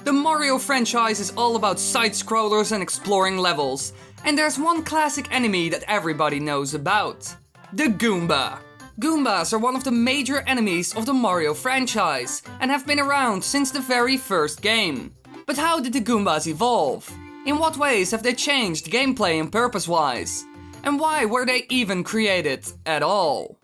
The Mario franchise is all about side-scrollers and exploring levels, and there's one classic enemy that everybody knows about: the Goomba. Goombas are one of the major enemies of the Mario franchise, and have been around since the very first game. But how did the Goombas evolve? In what ways have they changed gameplay and purpose-wise? And why were they even created at all?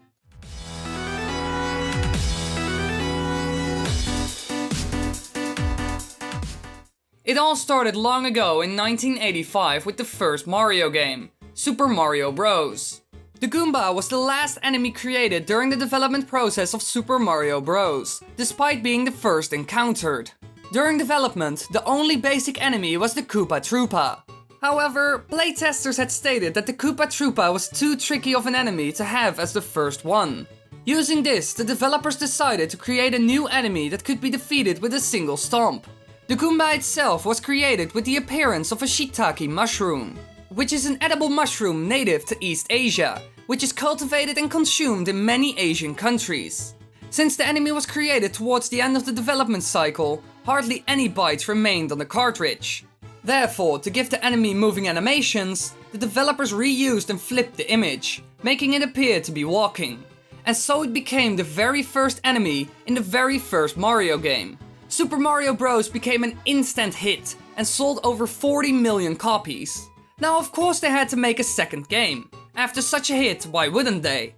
It all started long ago in 1985 with the first Mario game, Super Mario Bros. The Goomba was the last enemy created during the development process of Super Mario Bros., despite being the first encountered. During development, the only basic enemy was the Koopa Troopa. However, playtesters had stated that the Koopa Troopa was too tricky of an enemy to have as the first one. Using this, the developers decided to create a new enemy that could be defeated with a single stomp. The Goomba itself was created with the appearance of a shiitake mushroom, which is an edible mushroom native to East Asia, which is cultivated and consumed in many Asian countries. Since the enemy was created towards the end of the development cycle, hardly any bytes remained on the cartridge. Therefore, to give the enemy moving animations, the developers reused and flipped the image, making it appear to be walking. And so it became the very first enemy in the very first Mario game. Super Mario Bros. Became an instant hit and sold over 40 million copies. Now of course they had to make a second game. After such a hit, why wouldn't they?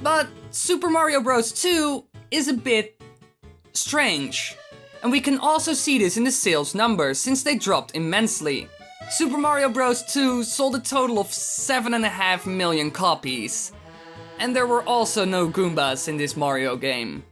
But Super Mario Bros. 2 is a bit strange. And we can also see this in the sales numbers since they dropped immensely. Super Mario Bros. 2 sold a total of 7.5 million copies. And there were also no Goombas in this Mario game.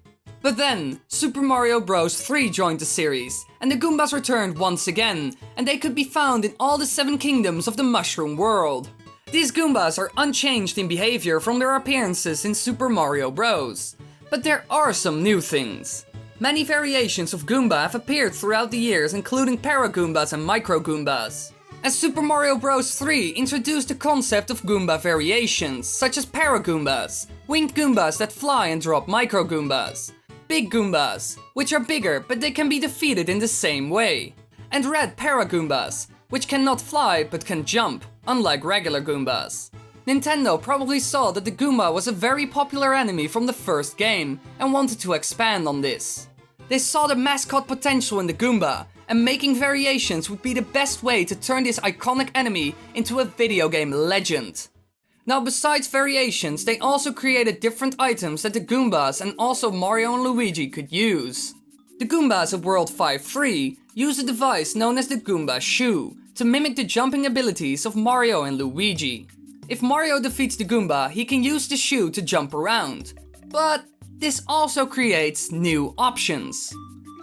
But then, Super Mario Bros. 3 joined the series, and the Goombas returned once again, and they could be found in all the 7 kingdoms of the Mushroom World. These Goombas are unchanged in behavior from their appearances in Super Mario Bros. But there are some new things. Many variations of Goomba have appeared throughout the years, including paragoombas and microgoombas. As Super Mario Bros. 3 introduced the concept of Goomba variations, such as paragoombas, winged Goombas that fly and drop microgoombas, big Goombas, which are bigger but they can be defeated in the same way, and red paragoombas, which cannot fly but can jump, unlike regular Goombas. Nintendo probably saw that the Goomba was a very popular enemy from the first game and wanted to expand on this. They saw the mascot potential in the Goomba, and making variations would be the best way to turn this iconic enemy into a video game legend. Now besides variations, they also created different items that the Goombas and also Mario and Luigi could use. The Goombas of World 5-3 use a device known as the Goomba Shoe to mimic the jumping abilities of Mario and Luigi. If Mario defeats the Goomba, he can use the shoe to jump around. But this also creates new options.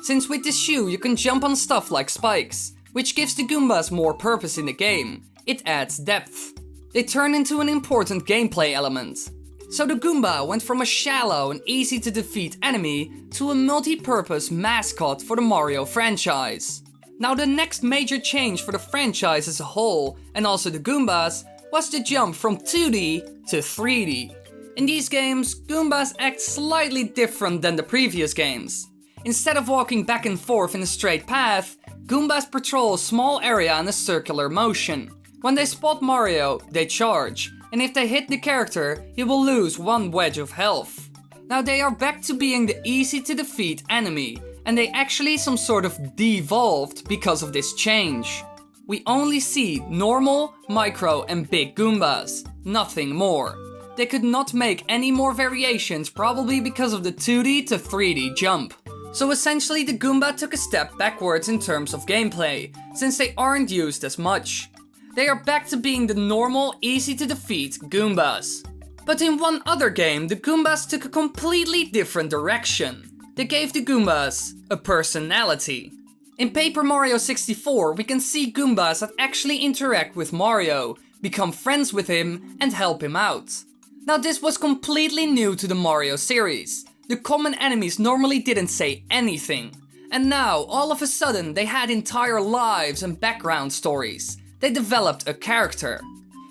Since with this shoe you can jump on stuff like spikes, which gives the Goombas more purpose in the game, it adds depth. They turn into an important gameplay element. So the Goomba went from a shallow and easy to defeat enemy to a multi-purpose mascot for the Mario franchise. Now the next major change for the franchise as a whole, and also the Goombas, was the jump from 2D to 3D. In these games, Goombas act slightly different than the previous games. Instead of walking back and forth in a straight path, Goombas patrol a small area in a circular motion. When they spot Mario, they charge, and if they hit the character, he will lose 1 wedge of health. Now they are back to being the easy to defeat enemy, and they actually some sort of devolved because of this change. We only see normal, micro and big Goombas, nothing more. They could not make any more variations, probably because of the 2D to 3D jump. So essentially the Goomba took a step backwards in terms of gameplay, since they aren't used as much. They are back to being the normal, easy to defeat Goombas. But in one other game, the Goombas took a completely different direction. They gave the Goombas a personality. In Paper Mario 64, we can see Goombas that actually interact with Mario, become friends with him and help him out. Now this was completely new to the Mario series. The common enemies normally didn't say anything. And now, all of a sudden, they had entire lives and background stories. They developed a character.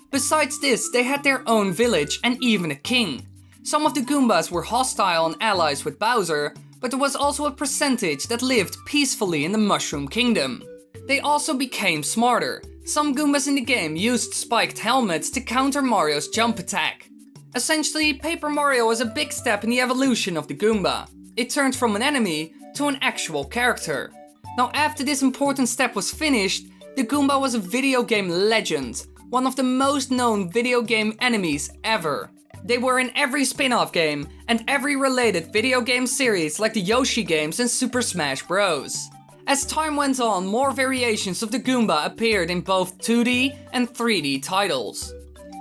Besides this, they had their own village and even a king. Some of the Goombas were hostile and allies with Bowser, but there was also a percentage that lived peacefully in the Mushroom Kingdom. They also became smarter. Some Goombas in the game used spiked helmets to counter Mario's jump attack. Essentially, Paper Mario was a big step in the evolution of the Goomba. It turned from an enemy to an actual character. Now, after this important step was finished, the Goomba was a video game legend, one of the most known video game enemies ever. They were in every spin-off game and every related video game series like the Yoshi games and Super Smash Bros. As time went on, more variations of the Goomba appeared in both 2D and 3D titles.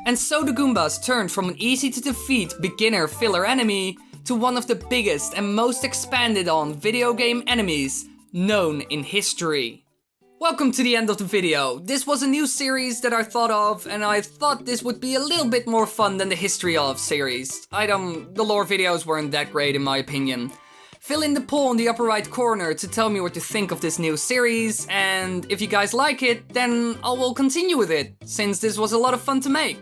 And so the Goombas turned from an easy to defeat beginner filler enemy to one of the biggest and most expanded on video game enemies known in history. Welcome to the end of the video. This was a new series that I thought of, and I thought this would be a little bit more fun than the History Of series. The lore videos weren't that great in my opinion. Fill in the poll in the upper right corner to tell me what you think of this new series, and if you guys like it, then I will continue with it, since this was a lot of fun to make.